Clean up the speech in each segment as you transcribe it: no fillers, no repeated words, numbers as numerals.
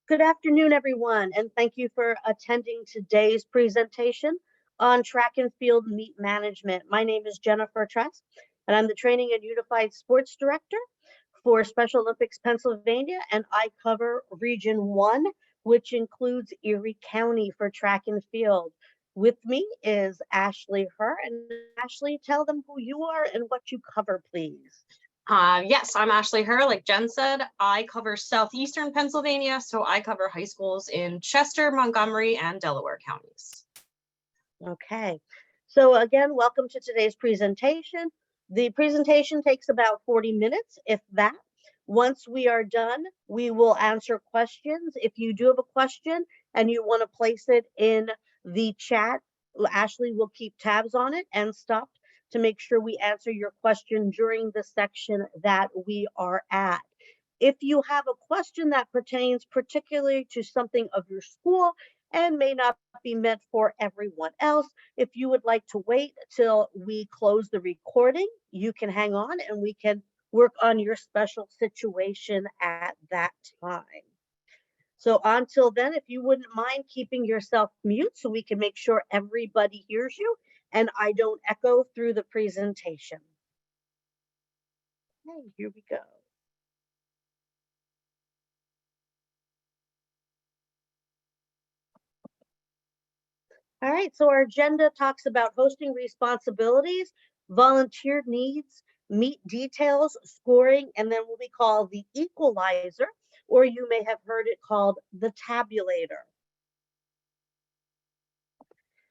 Good afternoon, everyone, and thank you for attending today's presentation on track and field meet management. My name is Jennifer Tress, and I'm the Training and Unified Sports Director for Special Olympics Pennsylvania, and I cover Region 1, which includes Erie County for track and field. With me is Ashley Herr, and Ashley, tell them who you are and what you cover, please. Yes, I'm Ashley Herr. Like Jen said, I cover southeastern Pennsylvania, so I cover high schools in Chester, Montgomery, and Delaware counties. Okay, so again, welcome to today's presentation. The presentation takes about 40 minutes, if that. Once we are done, we will answer questions. If you do have a question and you want to place it in the chat, Ashley will keep tabs on it and stop to make sure we answer your question during the section that we are at. If you have a question that pertains particularly to something of your school and may not be meant for everyone else, if you would like to wait till we close the recording, you can hang on and we can work on your special situation at that time. So until then, if you wouldn't mind keeping yourself mute so we can make sure everybody hears you and I don't echo through the presentation. Okay, here we go. All right, so our agenda talks about hosting responsibilities, volunteer needs, meet details, scoring, and then what we call the equalizer, or you may have heard it called the tabulator.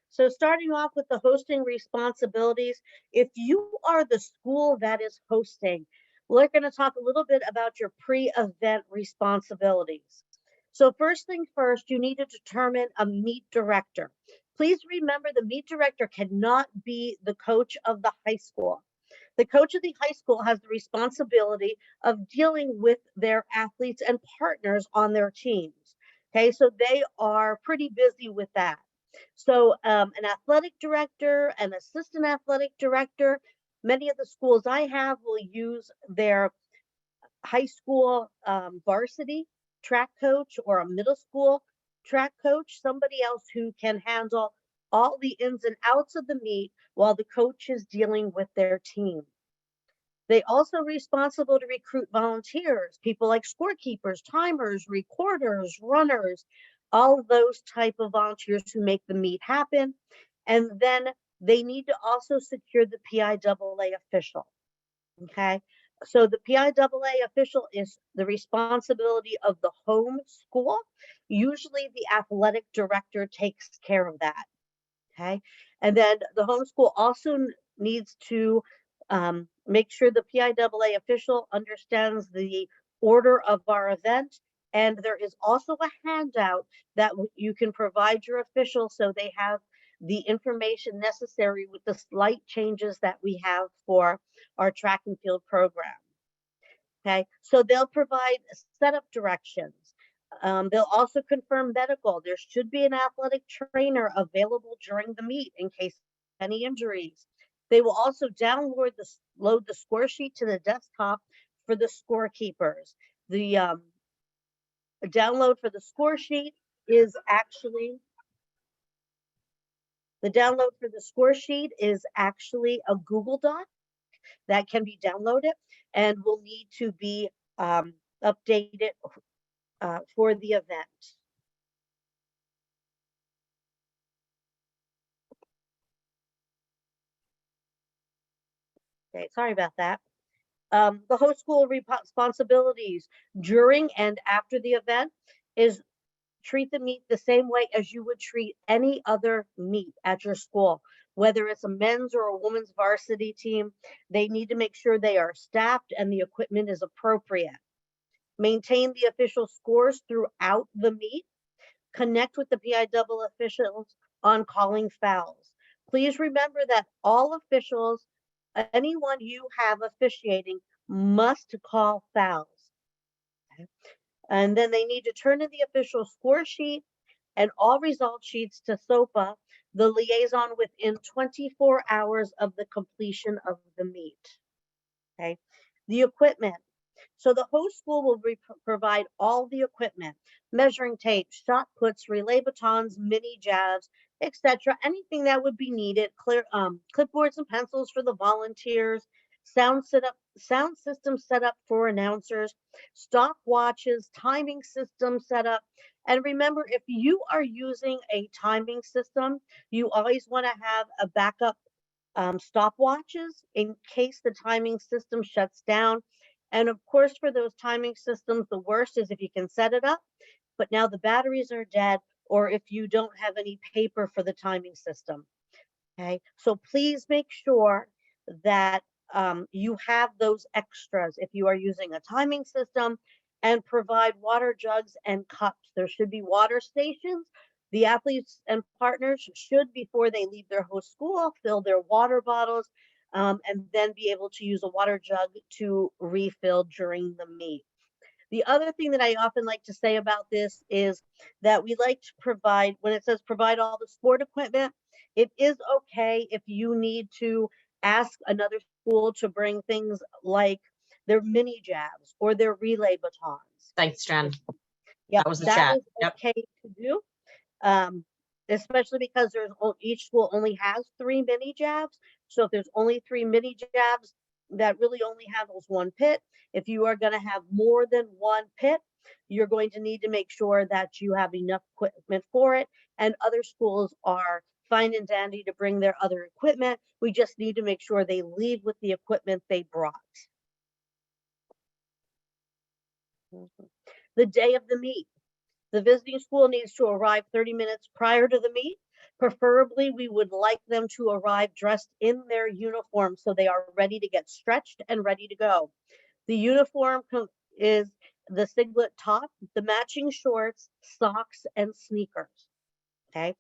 So starting off with the hosting responsibilities, if you are the school that is hosting, we're going to talk a little bit about your pre-event responsibilities. So first thing first, you need to determine a meet director. Please remember the meet director cannot be the coach of the high school. The coach of the high school has the responsibility of dealing with their athletes and partners on their teams. Okay, so they are pretty busy with that. So an athletic director, an assistant athletic director, many of the schools I have will use their high school varsity track coach or a middle school track coach, somebody else who can handle all the ins and outs of the meet while the coach is dealing with their team. They also responsible to recruit volunteers, people like scorekeepers, timers, recorders, runners, all of those type of volunteers who make the meet happen. And then they need to also secure the PIAA official. Okay, so the PIAA official is the responsibility of the home school. Usually the athletic director takes care of that. Okay, and then the home school also needs to make sure the PIAA official understands the order of our event. And there is also a handout that you can provide your official so they have the information necessary with the slight changes that we have for our track and field program. Okay, so they'll provide setup directions. They'll also confirm medical. There should be an athletic trainer available during the meet in case of any injuries. They will also load the score sheet to the desktop for the scorekeepers. The download for the score sheet is actually a Google Doc that can be downloaded and will need to be updated for the event. Okay, sorry about that. The host school responsibilities during and after the event is treat the meet the same way as you would treat any other meet at your school. Whether it's a men's or a women's varsity team, they need to make sure they are staffed and the equipment is appropriate. Maintain the official scores throughout the meet. Connect with the PIAA officials on calling fouls. Please remember that all officials, anyone you have officiating, must call fouls. Okay? And then they need to turn in the official score sheet and all result sheets to SOPA, the liaison, within 24 hours of the completion of the meet. Okay, the equipment. So the host school will provide all the equipment, measuring tape, shot puts, relay batons, mini jabs, etc. Anything that would be needed, clipboards and pencils for the volunteers, sound system set up for announcers, stop watches, timing system set up. And remember, if you are using a timing system, you always want to have a backup stopwatches in case the timing system shuts down. And of course, for those timing systems, the worst is if you can set it up, but now the batteries are dead, or if you don't have any paper for the timing system. Okay, so please make sure that you have those extras if you are using a timing system, and provide water jugs and cups. There should be water stations. The athletes and partners should, before they leave their host school, fill their water bottles and then be able to use a water jug to refill during the meet. The other thing that I often like to say about this is that we like to provide, when it says provide all the sport equipment, it is okay if you need to ask another school to bring things like their mini jabs or their relay batons. Thanks, Jen. Yep, That was the that chat. is Yep. okay to do. Especially because each school only has 3 mini jabs. So if there's only 3 mini jabs, that really only handles one pit. If you are going to have more than one pit, you're going to need to make sure that you have enough equipment for it. And other schools are fine and dandy to bring their other equipment. We just need to make sure they leave with the equipment they brought. The day of the meet. The visiting school needs to arrive 30 minutes prior to the meet. Preferably, we would like them to arrive dressed in their uniform so they are ready to get stretched and ready to go. The uniform is the singlet top, the matching shorts, socks, and sneakers. Okay.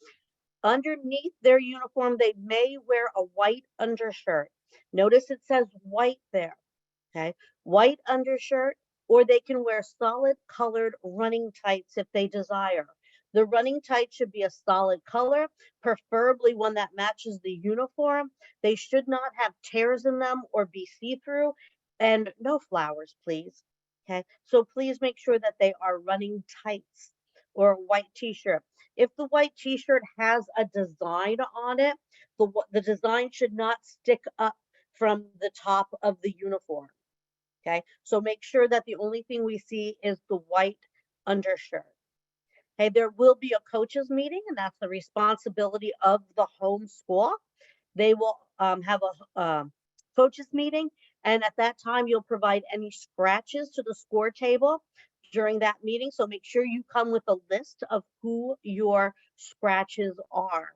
Underneath their uniform, they may wear a white undershirt. Notice it says white there. Okay, white undershirt, or they can wear solid colored running tights if they desire. The running tights should be a solid color, preferably one that matches the uniform. They should not have tears in them or be see-through, and no flowers, please. Okay, so please make sure that they are running tights or a white t-shirt. If the white t-shirt has a design on it, the design should not stick up from the top of the uniform. Okay, so make sure that the only thing we see is the white undershirt. Okay, there will be a coaches meeting, and that's the responsibility of the home school. They will have a coaches meeting, and at that time, you'll provide any scratches to the score table during that meeting. So make sure you come with a list of who your scratches are.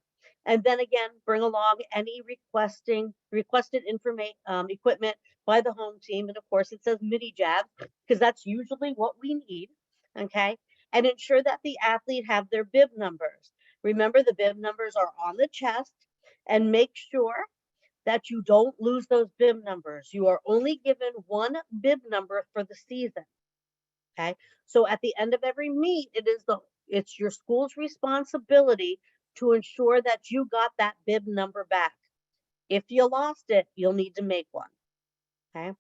And then again, bring along any requested equipment by the home team. And of course, it says mini jabs because that's usually what we need. Okay. And ensure that the athlete have their bib numbers. Remember, the bib numbers are on the chest, and make sure that you don't lose those bib numbers. You are only given one bib number for the season. Okay. So at the end of every meet, it's your school's responsibility to ensure that you got that bib number back. If you lost it, you'll need to make one. Okay.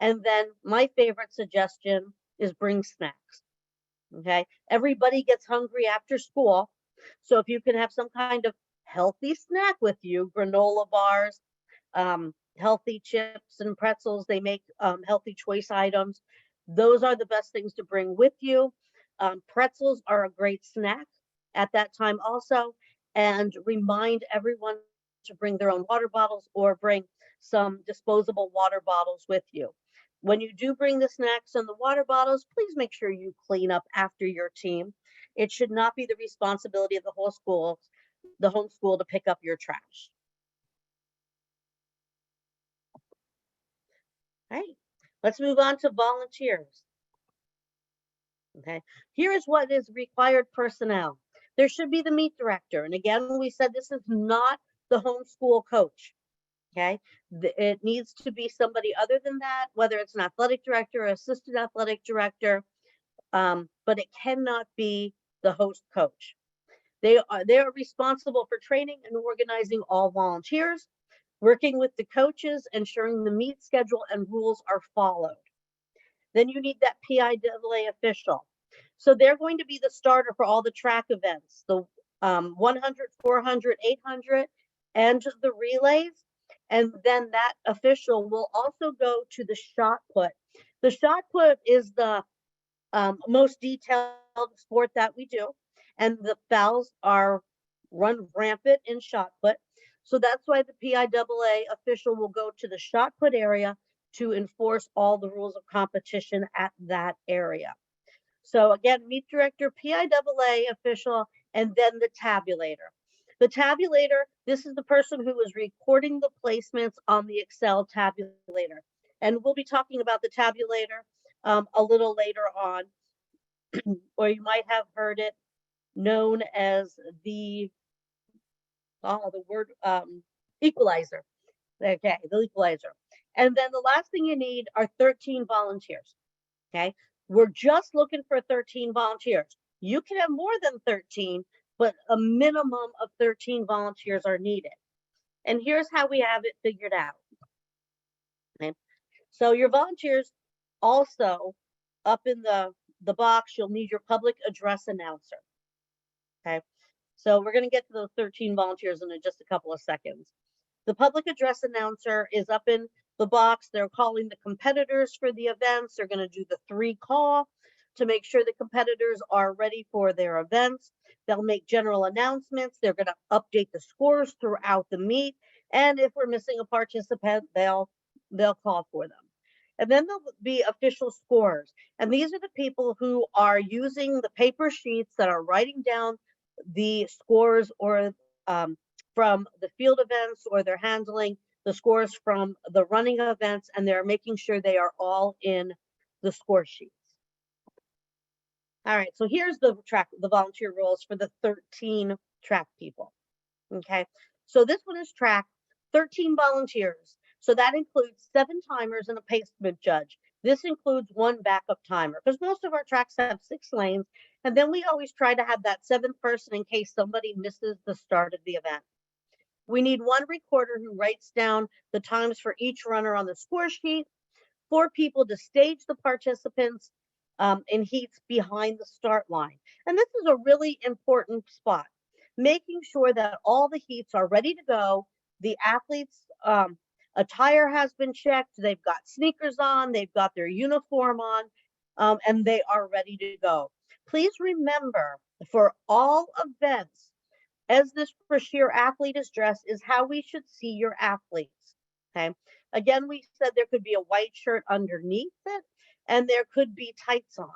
And then my favorite suggestion is bring snacks. Okay. Everybody gets hungry after school. So if you can have some kind of healthy snack with you, granola bars, healthy chips and pretzels, they make healthy choice items. Those are the best things to bring with you. Pretzels are a great snack at that time also. And remind everyone to bring their own water bottles or bring some disposable water bottles with you. When you do bring the snacks and the water bottles, please make sure you clean up after your team. It should not be the responsibility of the whole school, the home school, to pick up your trash. All right, let's move on to volunteers. Okay, here is what is required personnel. There should be the meet director. And again, we said this is not the homeschool coach. Okay, it needs to be somebody other than that, whether it's an athletic director or assistant athletic director, but it cannot be the host coach. They are responsible for training and organizing all volunteers, working with the coaches, ensuring the meet schedule and rules are followed. Then you need that PIAA official. So they're going to be the starter for all the track events, the 100, 400, 800, and the relays. And then that official will also go to the shot put. The shot put is the most detailed sport that we do, and the fouls are run rampant in shot put. So that's why the PIAA official will go to the shot put area to enforce all the rules of competition at that area. So again, meet director, PIAA official, and then the tabulator. The tabulator, this is the person who is recording the placements on the Excel tabulator. And we'll be talking about the tabulator a little later on, or you might have heard it known as the word equalizer. Okay, the equalizer. And then the last thing you need are 13 volunteers. Okay, we're just looking for 13 volunteers. You can have more than 13, but a minimum of 13 volunteers are needed. And here's how we have it figured out. Okay, so your volunteers also, up in the box, you'll need your public address announcer. Okay, so we're going to get to those 13 volunteers in just a couple of seconds. The public address announcer is up in the box. They're calling the competitors for the events. They're going to do the 3 call to make sure the competitors are ready for their events. They'll make general announcements. They're going to update the scores throughout the meet. And if we're missing a participant, they'll call for them. And then there'll be official scores. And these are the people who are using the paper sheets that are writing down the scores or from the field events, or they're handling the scores from the running events, and they're making sure they are all in the score sheets. All right, so here's the volunteer roles for the 13 track people. Okay, so this one is track, 13 volunteers. So that includes 7 timers and a pacement judge. This includes 1 backup timer, because most of our tracks have 6 lanes, and then we always try to have that 7th person in case somebody misses the start of the event. We need 1 recorder who writes down the times for each runner on the score sheet, 4 people to stage the participants in heats behind the start line. And this is a really important spot, making sure that all the heats are ready to go. The athletes' attire has been checked. They've got sneakers on, they've got their uniform on, and they are ready to go. Please remember, for all events, as this Brashear athlete is dressed is how we should see your athletes. Okay. Again, we said there could be a white shirt underneath it, and there could be tights on.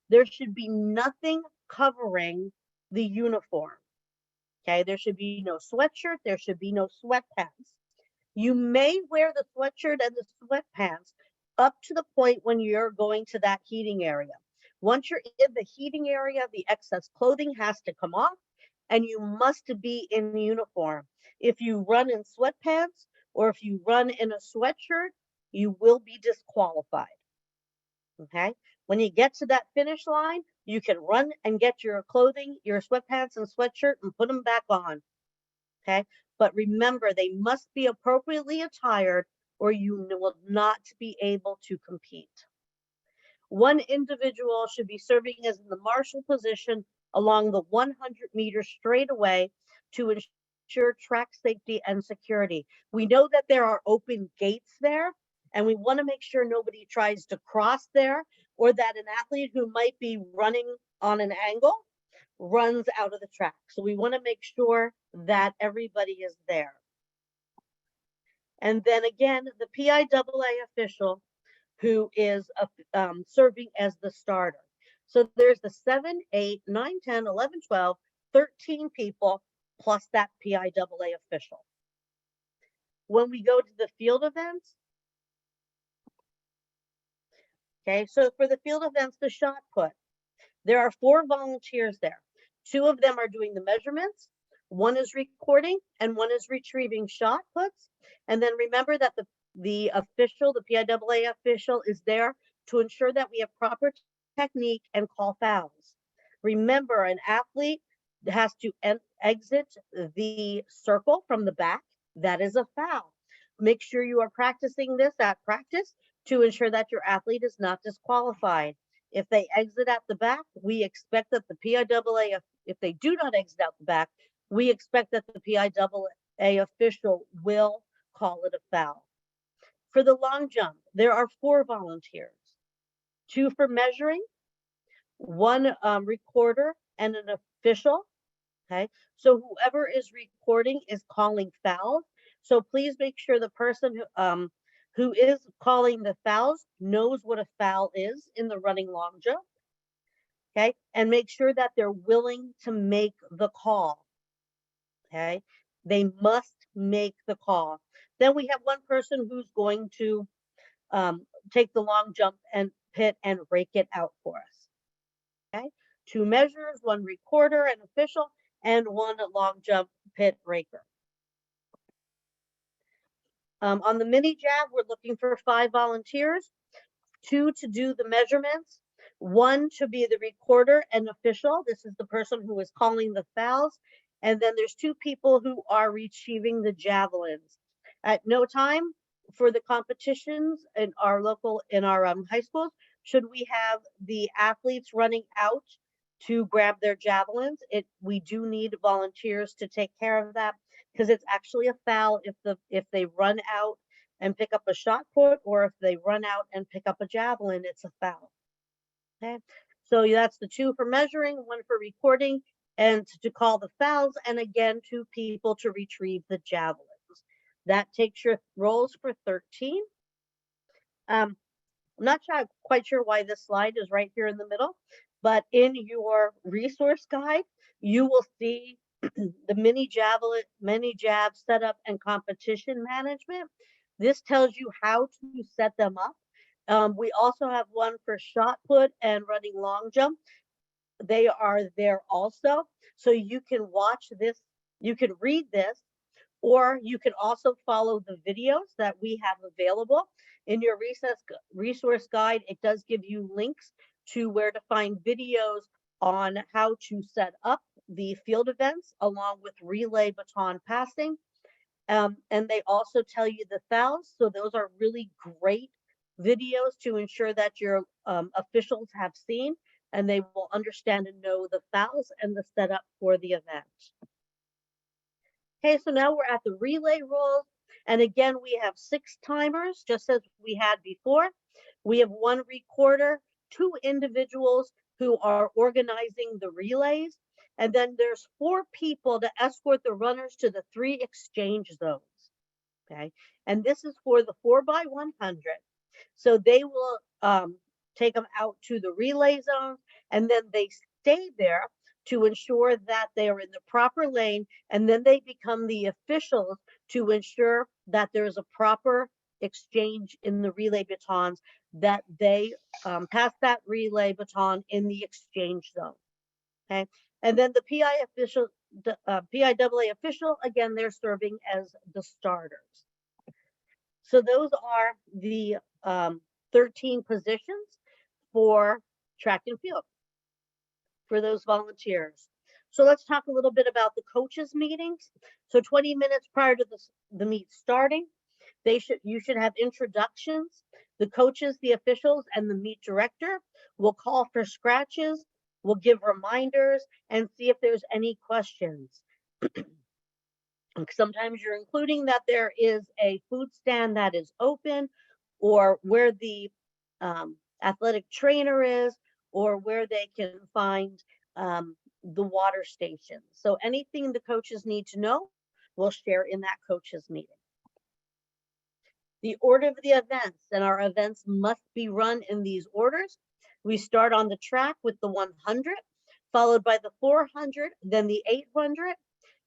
There should be nothing covering the uniform. Okay. There should be no sweatshirt. There should be no sweatpants. You may wear the sweatshirt and the sweatpants up to the point when you're going to that heating area. Once you're in the heating area, the excess clothing has to come off, and you must be in uniform. If you run in sweatpants or if you run in a sweatshirt, you will be disqualified. Okay, when you get to that finish line, you can run and get your clothing, your sweatpants and sweatshirt, and put them back on. Okay, but remember, they must be appropriately attired or you will not be able to compete. 1 individual should be serving as in the marshal position along the 100-meter straightaway to ensure track safety and security. We know that there are open gates there, and we want to make sure nobody tries to cross there, or that an athlete who might be running on an angle runs out of the track. So we want to make sure that everybody is there. And then again, the PIAA official who is serving as the starter. So there's the 7, 8, 9, 10, 11, 12, 13 people plus that PIAA official. When we go to the field events, okay, so for the field events, the shot put, there are 4 volunteers there. 2 of them are doing the measurements, 1 is recording, and 1 is retrieving shot puts. And then remember that the official, the PIAA official, is there to ensure that we have proper technique and call fouls. Remember, an athlete has to exit the circle from the back. That is a foul. Make sure you are practicing this at practice to ensure that your athlete is not disqualified. If they exit at the back, we expect that the PIAA, if they do not exit out the back, we expect that the PIAA official will call it a foul. For the long jump, there are 4 volunteers, 2 for measuring, 1 recorder, and an official. Okay, so whoever is recording is calling fouls. So please make sure the person who is calling the fouls knows what a foul is in the running long jump. Okay, and make sure that they're willing to make the call. Okay, they must make the call. Then we have 1 person who's going to take the long jump and pit and rake it out for us. Okay, 2 measures, 1 recorder and official, and 1 long jump pit raker. On the mini jab, we're looking for 5 volunteers, 2 to do the measurements, 1 to be the recorder and official. This is the person who is calling the fouls. And then there's 2 people who are retrieving the javelins. At no time for the competitions in our high schools, should we have the athletes running out to grab their javelins. We do need volunteers to take care of that, because it's actually a foul if they run out and pick up a shot put, or if they run out and pick up a javelin, it's a foul. Okay, so that's the 2 for measuring, 1 for recording, and to call the fouls, and again 2 people to retrieve the javelins. That takes your rolls for 13. I'm not quite sure why this slide is right here in the middle, but in your resource guide, you will see the mini jab setup and competition management. This tells you how to set them up. We also have 1 for shot put and running long jump. They are there also. So you can watch this, you can read this, or you can also follow the videos that we have available. In your resource guide, it does give you links to where to find videos on how to set up the field events along with relay baton passing. And they also tell you the fouls. So those are really great videos to ensure that your officials have seen, and they will understand and know the fouls and the setup for the event. Okay, so now we're at the relay rules. And again, we have 6 timers, just as we had before. We have 1 recorder, 2 individuals who are organizing the relays. And then there's 4 people to escort the runners to the 3 exchange zones. Okay, and this is for the 4x100. So they will take them out to the relay zones, and then they stay there to ensure that they are in the proper lane, and then they become the officials to ensure that there is a proper exchange in the relay batons, that they pass that relay baton in the exchange zone. Okay, and then the PIAA official, again, they're serving as the starters. So those are the 13 positions for track and field for those volunteers. So let's talk a little bit about the coaches meetings. So 20 minutes prior to the meet starting, you should have introductions. The coaches, the officials, and the meet director will call for scratches, will give reminders, and see if there's any questions. Sometimes you're including that there is a food stand that is open, or where the athletic trainer is, or where they can find the water station. So anything the coaches need to know, we'll share in that coaches meeting. The order of the events, and our events must be run in these orders. We start on the track with the 100, followed by the 400, then the 800.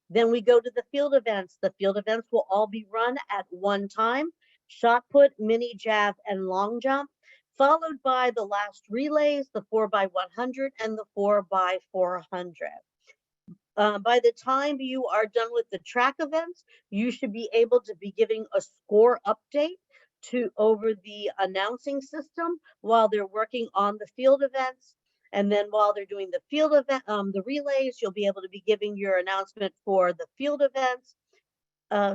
Then we go to the field events. The field events will all be run at one time: shot put, mini jab, and long jump, followed by the last relays, the 4x100 and the 4x400. By the time you are done with the track events, you should be able to be giving a score update over the announcing system while they're working on the field events. And then while they're doing the field event, the relays, you'll be able to be giving your announcement for the field events.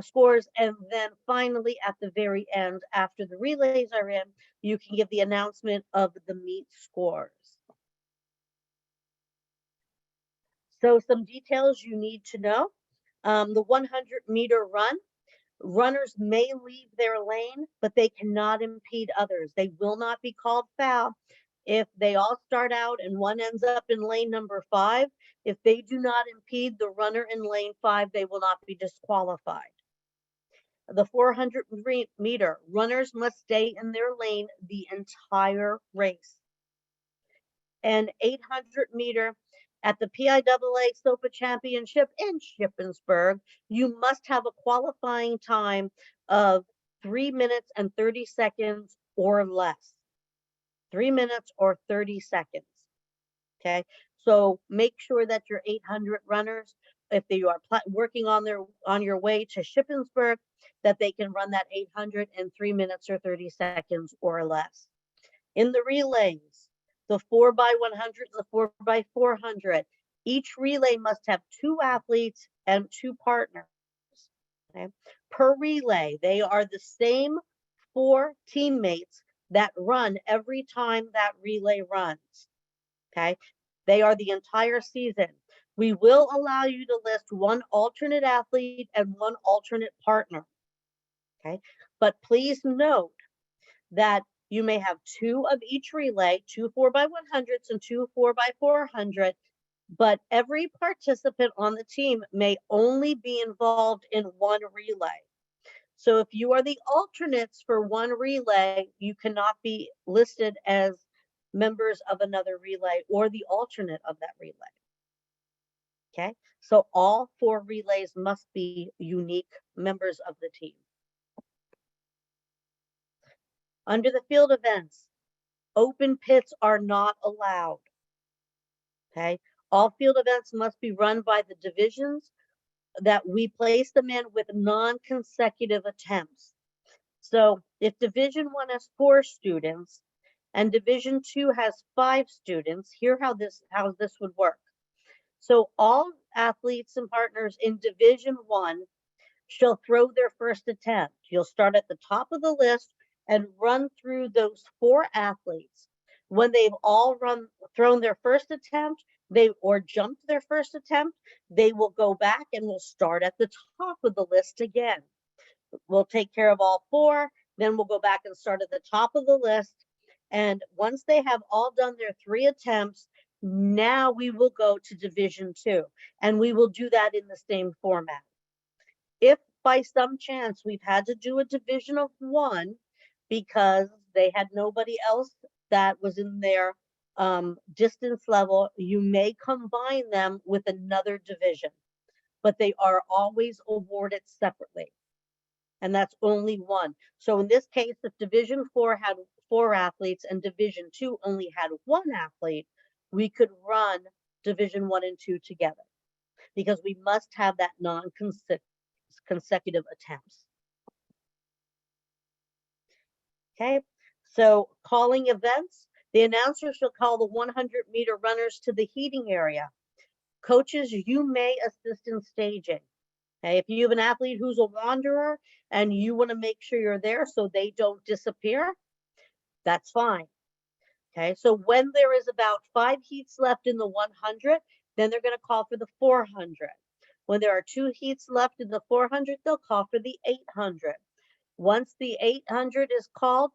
scores. And then finally, at the very end, after the relays are in, you can give the announcement of the meet scores. So some details you need to know. The 100-meter run, runners may leave their lane, but they cannot impede others. They will not be called foul. If they all start out and one ends up in lane number 5, if they do not impede the runner in lane 5, they will not be disqualified. The 400-meter, runners must stay in their lane the entire race. And 800-meter, at the PIAA SOPA Championship in Shippensburg, you must have a qualifying time of 3 minutes and 30 seconds or less. 3 minutes or 30 seconds. Okay, so make sure that your 800 runners, if they are working on your way to Shippensburg, that they can run that 800 in 3 minutes or 30 seconds or less. In the relays, the 4x100 and the 4x400, each relay must have 2 athletes and 2 partners. Okay? Per relay, they are the same 4 teammates that run every time that relay runs. Okay, they are the entire season. We will allow you to list 1 alternate athlete and 1 alternate partner. Okay, but please note that you may have 2 of each relay, 2 4x100s and 2 4x400, but every participant on the team may only be involved in 1 relay. So if you are the alternates for 1 relay, you cannot be listed as members of another relay or the alternate of that relay. Okay, so all 4 relays must be unique members of the team. Under the field events, open pits are not allowed. Okay, all field events must be run by the divisions that we place them in with non-consecutive attempts. So if Division 1 has 4 students and Division 2 has 5 students, here's how this would work. So all athletes and partners in Division 1 shall throw their first attempt. You'll start at the top of the list and run through those 4 athletes. When they've all thrown their first attempt, or jumped their first attempt, they will go back and we'll start at the top of the list again. We'll take care of all 4, then we'll go back and start at the top of the list. And once they have all done their 3 attempts, now we will go to Division 2, and we will do that in the same format. If by some chance we've had to do a division of 1 because they had nobody else that was in their distance level, you may combine them with another division, but they are always awarded separately. And that's only 1. So in this case, if Division 4 had 4 athletes and Division 2 only had 1 athlete, we could run Division 1 and 2 together because we must have that non-consecutive attempts. Okay, so calling events, the announcer shall call the 100-meter runners to the heating area. Coaches, you may assist in staging. Okay, if you have an athlete who's a wanderer and you want to make sure you're there so they don't disappear, that's fine. Okay, so when there is about 5 heats left in the 100, then they're going to call for the 400. When there are 2 heats left in the 400, they'll call for the 800. Once the 800 is called,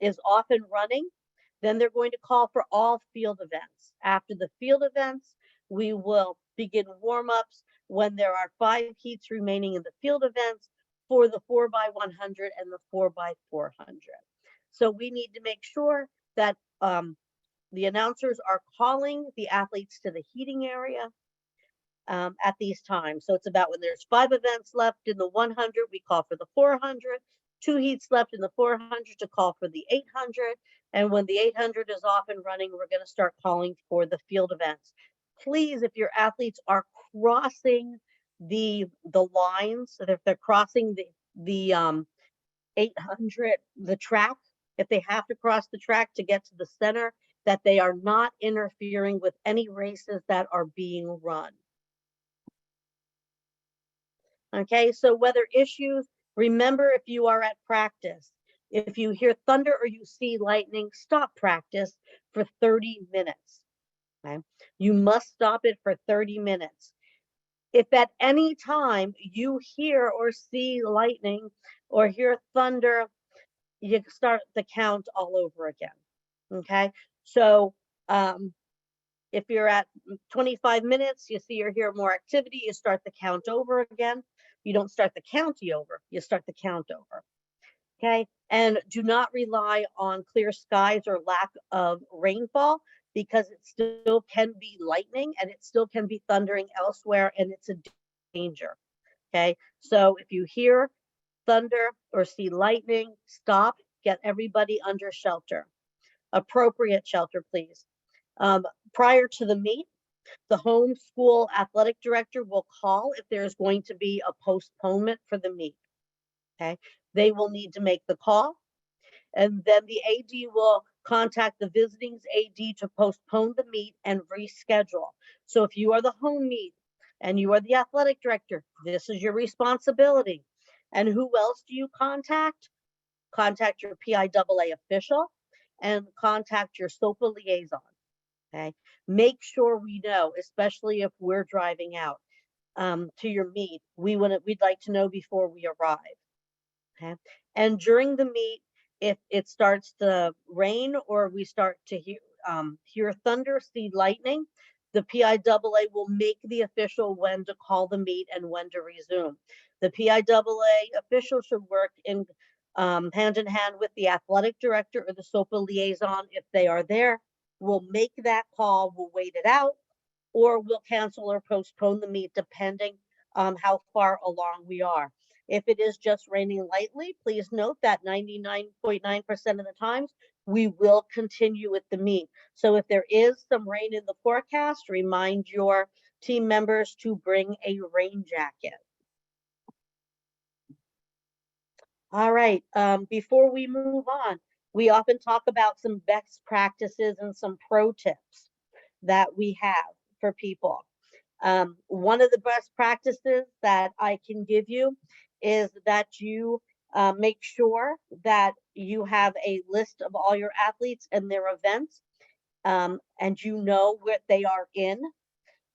is off and running, then they're going to call for all field events. After the field events, we will begin warm-ups when there are 5 heats remaining in the field events for the 4x100 and the 4x400. So we need to make sure that the announcers are calling the athletes to the heating area at these times. So it's about when there's 5 events left in the 100, we call for the 400, 2 heats left in the 400 to call for the 800. And when the 800 is off and running, we're going to start calling for the field events. Please, if your athletes are crossing the lines, so if they're crossing the 800, the track, if they have to cross the track to get to the center, that they are not interfering with any races that are being run. Okay, so weather issues, remember if you are at practice, if you hear thunder or you see lightning, stop practice for 30 minutes. Okay, you must stop it for 30 minutes. If at any time you hear or see lightning or hear thunder, you start the count all over again. Okay, so if you're at 25 minutes, you see or hear more activity, you start the count over again. You don't start the county over, you start the count over. Okay, and do not rely on clear skies or lack of rainfall, because it still can be lightning and it still can be thundering elsewhere, and it's a danger. Okay, so if you hear thunder or see lightning, stop, get everybody under shelter. Appropriate shelter, please. Prior to the meet, the home school athletic director will call if there's going to be a postponement for the meet. Okay, they will need to make the call, and then the AD will contact the visiting AD to postpone the meet and reschedule. So if you are the home meet and you are the athletic director, this is your responsibility. And who else do you contact? Contact your PIAA official and contact your SOPA liaison. Okay, make sure we know, especially if we're driving out to your meet. We'd like to know before we arrive. Okay, and during the meet, if it starts to rain or we start to hear thunder, see lightning, the PIAA will make the official when to call the meet and when to resume. The PIAA official should work in hand in hand with the athletic director or the SOPA liaison if they are there. We'll make that call, we'll wait it out, or we'll cancel or postpone the meet depending how far along we are. If it is just raining lightly, please note that 99.9% of the times we will continue with the meet. So if there is some rain in the forecast, remind your team members to bring a rain jacket. All right, before we move on, we often talk about some best practices and some pro tips that we have for people. One of the best practices that I can give you is that you make sure that you have a list of all your athletes and their events, and you know what they are in,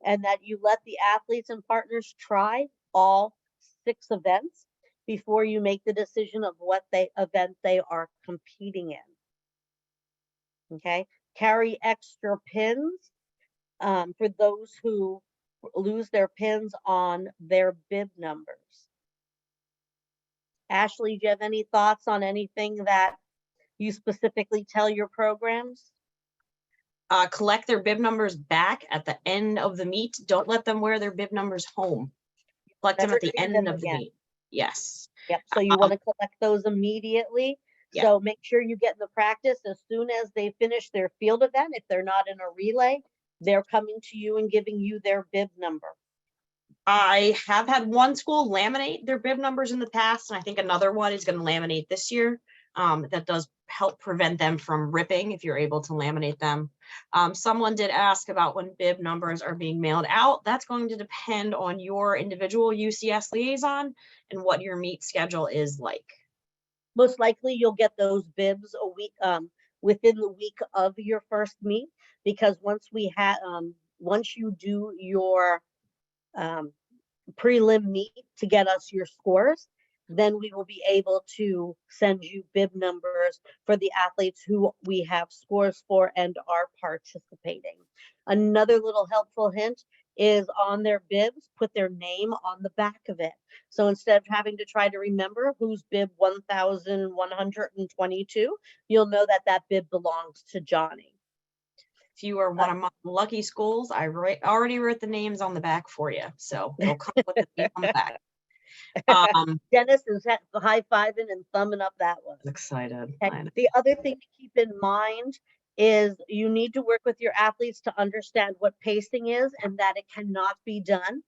and that you let the athletes and partners try all 6 events before you make the decision of what event they are competing in. Okay, carry extra pins for those who lose their pins on their bib numbers. Ashley, do you have any thoughts on anything that you specifically tell your programs? Collect their bib numbers back at the end of the meet. Don't let them wear their bib numbers home. Collect them Never at the see them end of the again. meet. Yes. Yep, so you want to collect those immediately. Yeah. So make sure you get in the practice as soon as they finish their field event. If they're not in a relay, they're coming to you and giving you their bib number. I have had one school laminate their bib numbers in the past, and I think another one is going to laminate this year. That does help prevent them from ripping if you're able to laminate them. Someone did ask about when bib numbers are being mailed out. That's going to depend on your individual UCS liaison and what your meet schedule is like. Most likely you'll get those bibs a week within the week of your first meet, because once you do your prelim meet to get us your scores, then we will be able to send you bib numbers for the athletes who we have scores for and are participating. Another little helpful hint is on their bibs, put their name on the back of it. So instead of having to try to remember who's bib 1122, you'll know that that bib belongs to Johnny. If you are one of my lucky schools, I already wrote the names on the back for you. So they'll come with the name on the back. Dennis is high-fiving and thumbing up that one. Excited. Okay. The other thing to keep in mind is you need to work with your athletes to understand what pacing is and that it cannot be done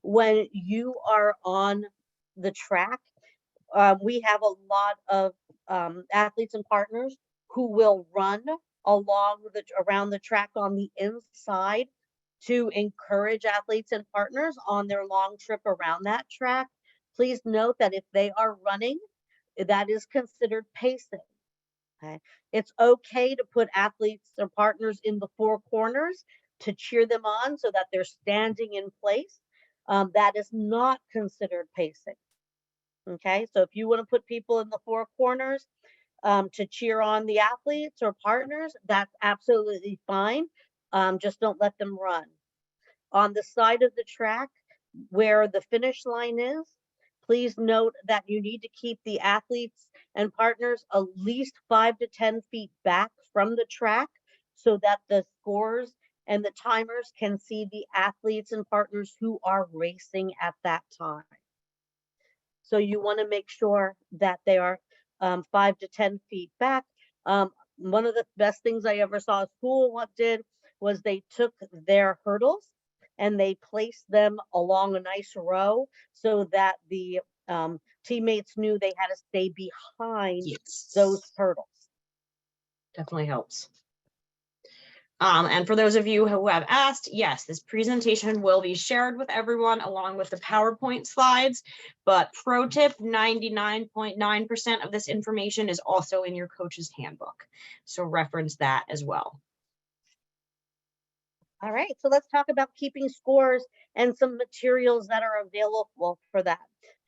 when you are on the track. We have a lot of athletes and partners who will run around the track on the inside to encourage athletes and partners on their long trip around that track. Please note that if they are running, that is considered pacing. Okay. It's okay to put athletes or partners in the four corners to cheer them on so that they're standing in place. That is not considered pacing. Okay. So if you want to put people in the four corners to cheer on the athletes or partners, that's absolutely fine. Just don't let them run. On the side of the track where the finish line is, please note that you need to keep the athletes and partners at least 5 to 10 feet back from the track so that the scorers and the timers can see the athletes and partners who are racing at that time. So you want to make sure that they are 5 to 10 feet back. One of the best things I ever saw a school what did was they took their hurdles and they placed them along a nice row so that the teammates knew they had to stay behind those Yes, hurdles. definitely helps. And for those of you who have asked, yes, this presentation will be shared with everyone along with the PowerPoint slides, but pro tip, 99.9% of this information is also in your coach's handbook. So reference that as well. All right, so let's talk about keeping scores and some materials that are available for that.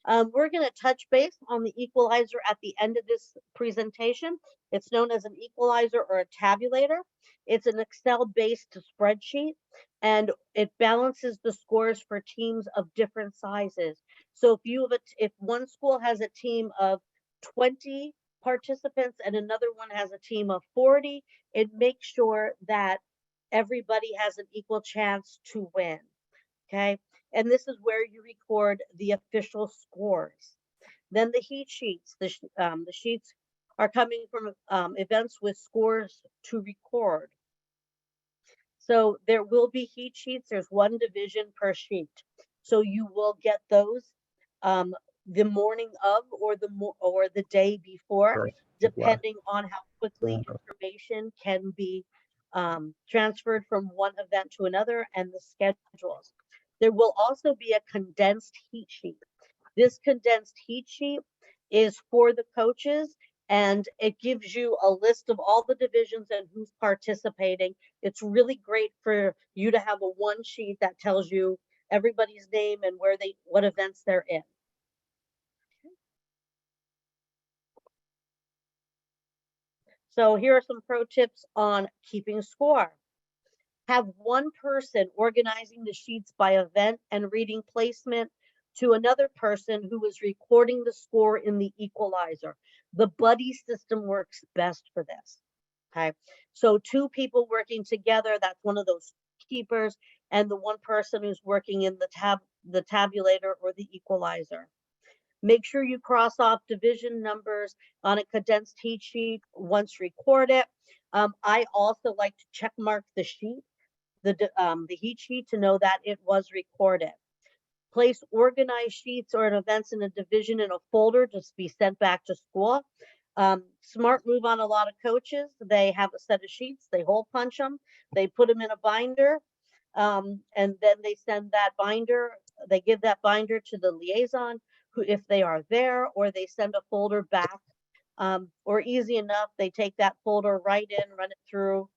We're going to touch base on the equalizer at the end of this presentation. It's known as an equalizer or a tabulator. It's an Excel-based spreadsheet, and it balances the scores for teams of different sizes. So if one school has a team of 20 participants and another one has a team of 40, it makes sure that everybody has an equal chance to win. Okay. And this is where you record the official scores. Then the heat sheets. The sheets are coming from events with scores to record. So there will be heat sheets. There's one division per sheet. So you will get those the morning of or the day before, depending on how quickly information can be transferred from one event to another and the schedules. There will also be a condensed heat sheet. This condensed heat sheet is for the coaches and it gives you a list of all the divisions and who's participating. It's really great for you to have a one sheet that tells you everybody's name and what events they're in. So here are some pro tips on keeping score. Have one person organizing the sheets by event and reading placement to another person who is recording the score in the equalizer. The buddy system works best for this. Okay, so two people working together, that's one of those keepers, and the one person who's working in the tabulator or the equalizer. Make sure you cross off division numbers on a condensed heat sheet once recorded. I also like to check mark the sheet, the heat sheet, to know that it was recorded. Place organized sheets or events in a division in a folder to be sent back to school. Smart move on a lot of coaches. They have a set of sheets, they hole punch them, they put them in a binder, and then they send that binder, they give that binder to the liaison who, if they are there, or they send a folder back, or easy enough, they take that folder right in, run it through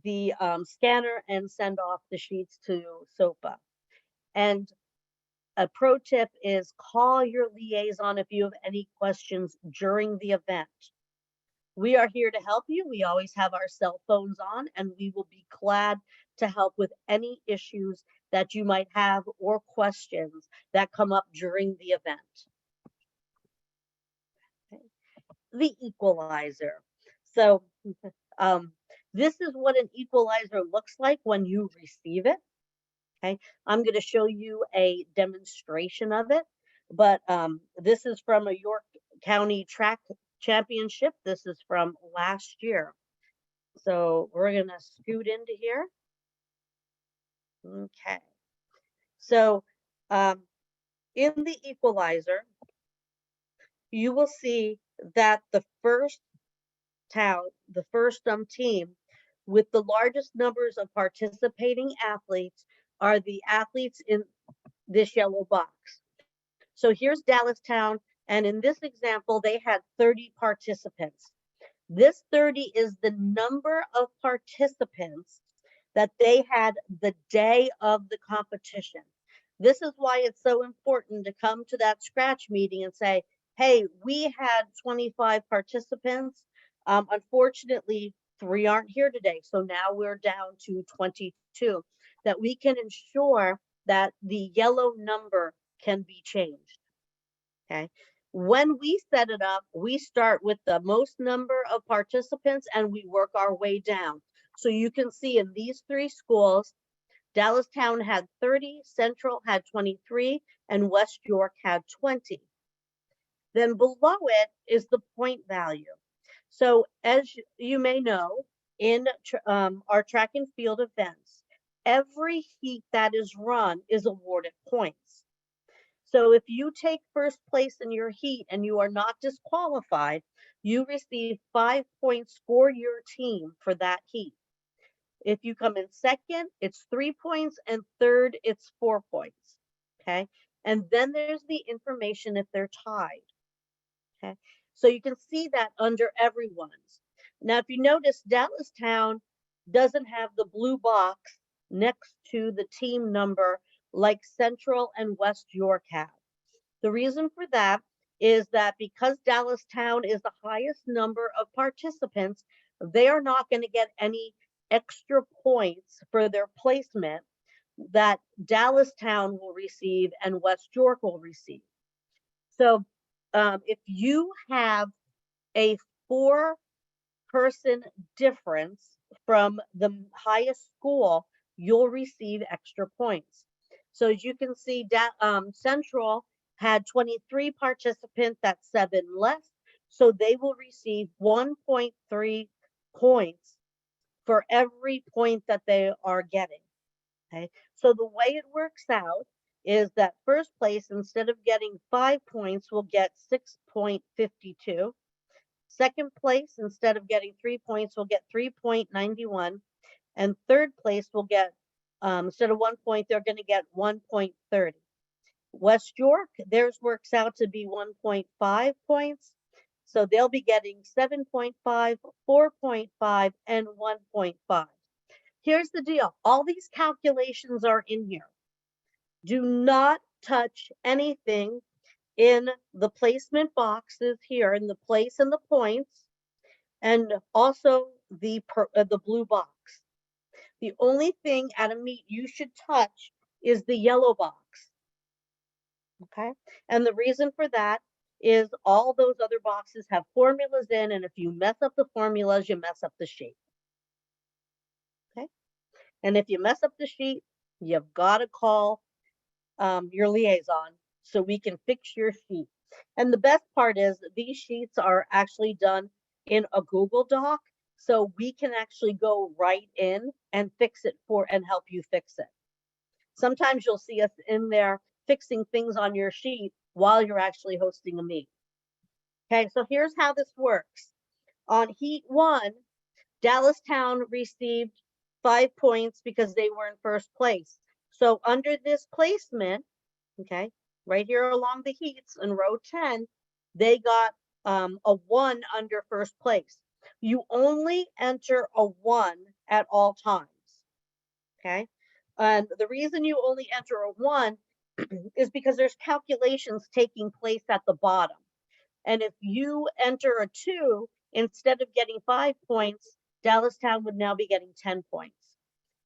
the scanner and send off the sheets to SOPA. And a pro tip is call your liaison if you have any questions during the event. We are here to help you. We always have our cell phones on, and we will be glad to help with any issues that you might have or questions that come up during the event. Okay. The equalizer. So this is what an equalizer looks like when you receive it. Okay, I'm going to show you a demonstration of it, but this is from a York County track championship. This is from last year. So we're going to scoot into here. Okay. So in the equalizer, you will see that the first team with the largest numbers of participating athletes are the athletes in this yellow box. So here's Dallastown, and in this example, they had 30 participants. This 30 is the number of participants that they had the day of the competition. This is why it's so important to come to that scratch meeting and say, hey, we had 25 participants. Unfortunately, 3 aren't here today. So now we're down to 22, that we can ensure that the yellow number can be changed. Okay. When we set it up, we start with the most number of participants and we work our way down. So you can see in these 3 schools, Dallastown had 30, Central had 23, and West York had 20. Then below it is the point value. So as you may know, in our track and field events, every heat that is run is awarded points. So if you take first place in your heat and you are not disqualified, you receive 5 points for your team for that heat. If you come in second, it's 3 points, and third, it's 4 points. Okay. And then there's the information if they're tied. Okay. So you can see that under everyone's. Now, if you notice, Dallastown doesn't have the blue box next to the team number like Central and West York have. The reason for that is that because Dallastown is the highest number of participants, they are not going to get any extra points for their placement that Dallastown will receive and West York will receive. So if you have a 4-person difference from the highest school, you'll receive extra points. So as you can see, Central had 23 participants, that's 7 less. So they will receive 1.3 points for every point that they are getting. Okay. So the way it works out is that first place, instead of getting 5 points, will get 6.52. Second place, instead of getting 3 points, will get 3.91. And third place will get, instead of 1 point, they're going to get 1.30. West York, theirs works out to be 1.5 points. So they'll be getting 7.5, 4.5, and 1.5. Here's the deal. All these calculations are in here. Do not touch anything in the placement boxes here in the place and the points, and also the blue box. The only thing at a meet you should touch is the yellow box. Okay. And the reason for that is all those other boxes have formulas in, and if you mess up the formulas, you mess up the sheet. Okay. And if you mess up the sheet, you've got to call your liaison so we can fix your sheet. And the best part is these sheets are actually done in a Google Doc, so we can actually go right in and fix it and help you fix it. Sometimes you'll see us in there fixing things on your sheet while you're actually hosting a meet. Okay, so here's how this works. On heat 1, Dallastown received 5 points because they were in first place. So under this placement, okay, right here along the heats in row 10, they got a 1 under first place. You only enter a 1 at all times. Okay. And the reason you only enter a 1 is because there's calculations taking place at the bottom. And if you enter a 2, instead of getting 5 points, Dallastown would now be getting 10 points.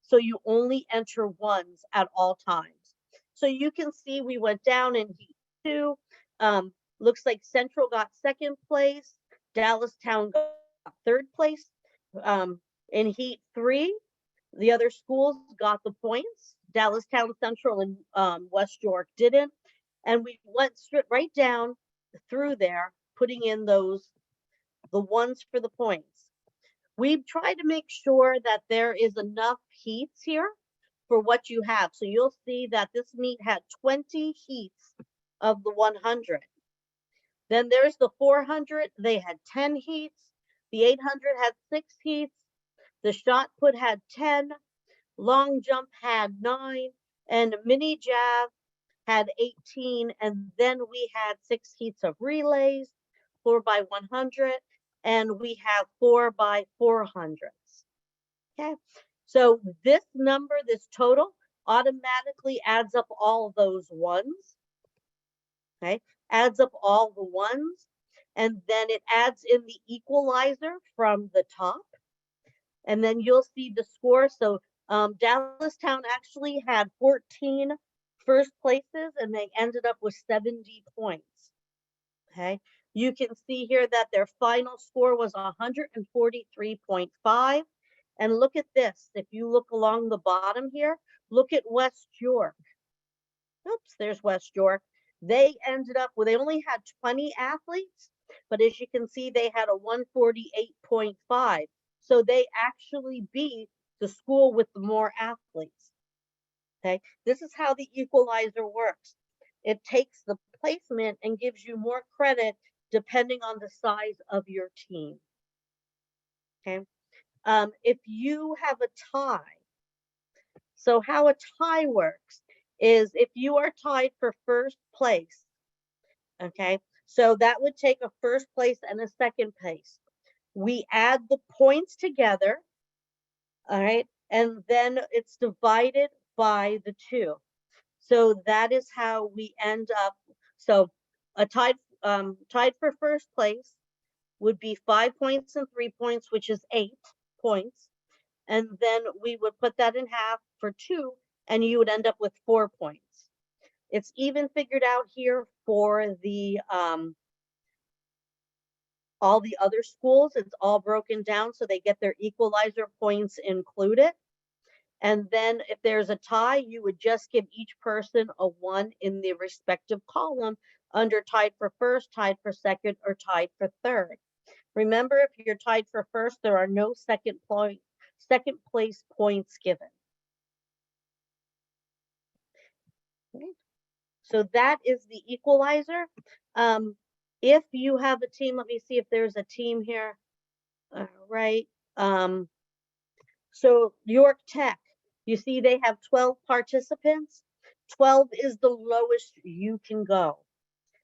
So you only enter 1s at all times. So you can see we went down in heat 2. Looks like Central got 2nd place. Dallastown got 3rd place. In heat 3, the other schools got the points. Dallastown, Central, and West York didn't. And we went right down through there, putting in the ones for the points. We've tried to make sure that there is enough heats here for what you have. So you'll see that this meet had 20 heats of the 100. Then there's the 400. They had 10 heats. The 800 had 6 heats. The shot put had 10. Long jump had 9. And mini jab had 18, and then we had 6 heats of relays, 4 by 100, and we have 4 by 400s. Okay, so this number, this total, automatically adds up all those ones. Okay, adds up all the ones, and then it adds in the equalizer from the top, and then you'll see the score. So Dallastown actually had 14 first places, and they ended up with 70 points. Okay, you can see here that their final score was 143.5. And look at this. If you look along the bottom here, look at West York. Oops, there's West York. They ended up with, they only had 20 athletes, but as you can see, they had a 148.5. So they actually beat the school with the more athletes. Okay, this is how the equalizer works. It takes the placement and gives you more credit depending on the size of your team. Okay, if you have a tie, so how a tie works is if you are tied for first place, okay, so that would take a first place and a second place. We add the points together, all right, and then it's divided by the 2. So that is how we end up. So a tied for first place would be 5 points and 3 points, which is 8 points. And then we would put that in half for 2, and you would end up with 4 points. It's even figured out here for the all the other schools. It's all broken down so they get their equalizer points included. And then if there's a tie, you would just give each person a 1 in the respective column under tied for first, tied for second, or tied for third. Remember, if you're tied for first, there are no second place points given. Okay. So that is the equalizer. If you have a team, let me see if there's a team here. All right. So York Tech, you see they have 12 participants. 12 is the lowest you can go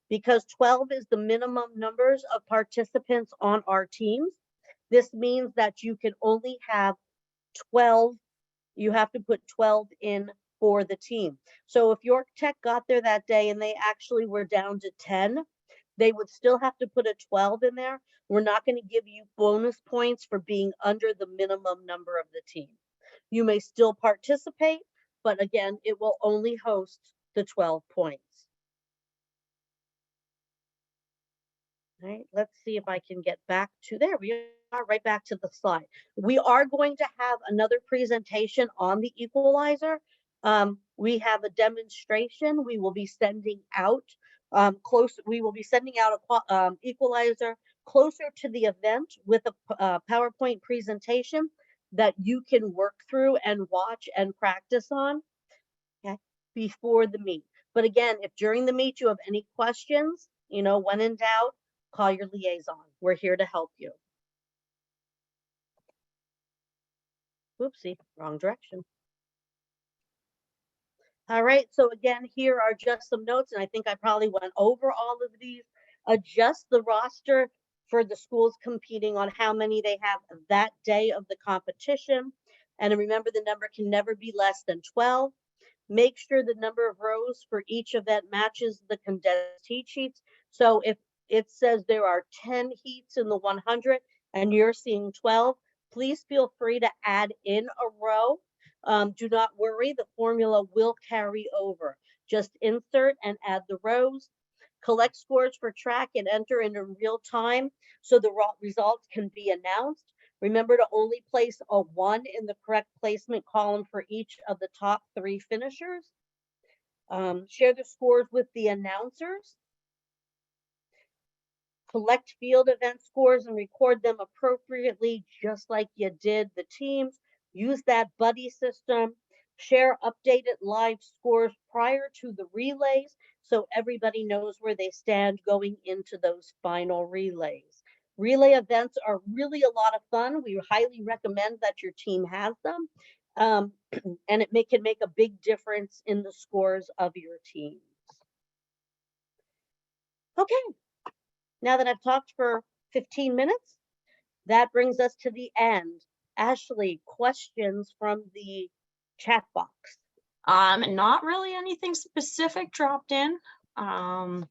because 12 is the minimum numbers of participants on our teams. This means that you can only have 12. You have to put 12 in for the team. So if York Tech got there that day and they actually were down to 10, they would still have to put a 12 in there. We're not going to give you bonus points for being under the minimum number of the team. You may still participate, but again, it will only host the 12 points. All right, let's see if I can get back to there. We are right back to the slide. We are going to have another presentation on the equalizer. We have a demonstration. We will be sending out we will be sending out a equalizer closer to the event with a PowerPoint presentation that you can work through and watch and practice on, okay, before the meet. But again, if during the meet you have any questions, when in doubt, call your liaison. We're here to help you. Oopsie, wrong direction. All right, so again, here are just some notes, and I think I probably went over all of these. Adjust the roster for the schools competing on how many they have that day of the competition. And remember, the number can never be less than 12. Make sure the number of rows for each event matches the condensed heat sheets. So if it says there are 10 heats in the 100 and you're seeing 12, please feel free to add in a row. Do not worry, the formula will carry over. Just insert and add the rows. Collect scores for track and enter in real time so the results can be announced. Remember to only place a 1 in the correct placement column for each of the top 3 finishers. Share the scores with the announcers. Collect field event scores and record them appropriately, just like you did the teams. Use that buddy system. Share updated live scores prior to the relays so everybody knows where they stand going into those final relays. Relay events are really a lot of fun. We highly recommend that your team has them. And it can make a big difference in the scores of your team. Okay, now that I've talked for 15 minutes, that brings us to the end. Ashley, questions from the chat box. Not really anything specific dropped in. If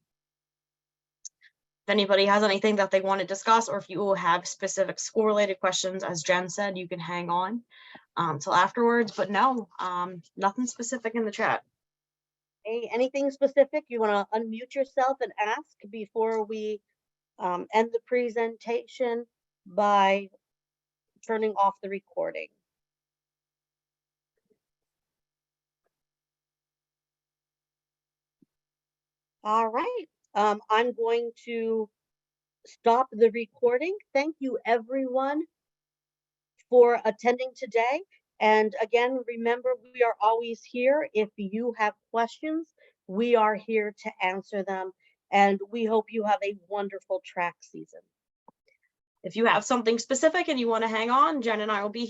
anybody has anything that they want to discuss, or if you have specific school related questions, as Jen said, you can hang on till afterwards, but no, nothing specific in the chat. Hey, anything specific you want to unmute yourself and ask before we end the presentation by turning off the recording? All right, I'm going to stop the recording. Thank you everyone for attending today. And again, remember, we are always here. If you have questions, we are here to answer them. And we hope you have a wonderful track season. If you have something specific and you want to hang on, Jen and I will be here.